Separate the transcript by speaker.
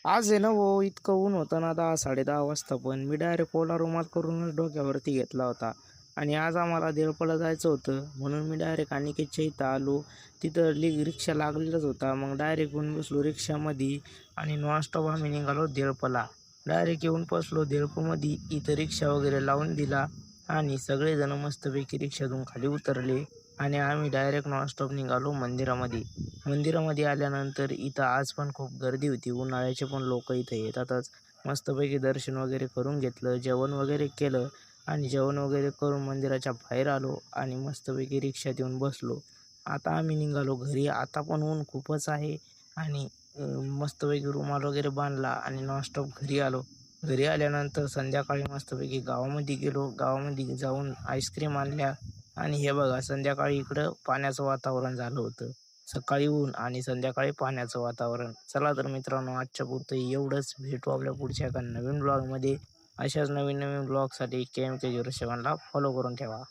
Speaker 1: आज आहे ना भाऊ, इतकं ऊन होतं ना 10-10:30 वाजता, पण मी डायरेक्ट ओला रुमाल करूनच डोक्यावरती घेतला होता. आणि आज आम्हाला देवळाला जायचं होतं म्हणून मी डायरेक्ट अनिकेतच्या इथं आलो. तिथं रिक्षा लागलेलाच होता. मग डायरेक्ट येऊन बसलो रिक्षामध्ये आणि नॉनस्टॉप आम्ही निघालो देवळाला. डायरेक्ट येऊन बसलो देवळामध्ये. इथं रिक्षा वगैरे लावून दिला आणि सगळेजण मस्तपैकी रिक्षातून खाली उतरले आणि आम्ही डायरेक्ट नॉनस्टॉप निघालो मंदिरामध्ये. मंदिरामध्ये आल्यानंतर इथं आज पण खूप गर्दी होती. उन्हाळ्याचे पण लोक इथे येतातच. मस्तपैकी दर्शन वगैरे करून घेतलं, जेवण वगैरे केलं आणि जेवण वगैरे करून मंदिराच्या बाहेर आलो आणि मस्तपैकी रिक्षात येऊन बसलो. आता आम्ही निघालो घरी. आता पण ऊन खूपच आहे आणि मस्तपैकी रुमाल वगैरे बांधला आणि नॉनस्टॉप घरी आलो. घरी आल्यानंतर संध्याकाळी मस्तपैकी गावामध्ये गेलो. गावामध्ये जाऊन आईस्क्रीम आणल्या आणि हे बघा संध्याकाळी इकडं पाण्याचं वातावरण झालं होतं. सकाळी ऊन आणि संध्याकाळी पाण्याचं वातावरण. चला तर मित्रांनो, आजच्या पुरतं एवढंच. भेटू आपल्या पुढच्या एका नवीन ब्लॉगमध्ये. अशाच नवीन नवीन ब्लॉगसाठी KMK07ला फॉलो करून ठेवा.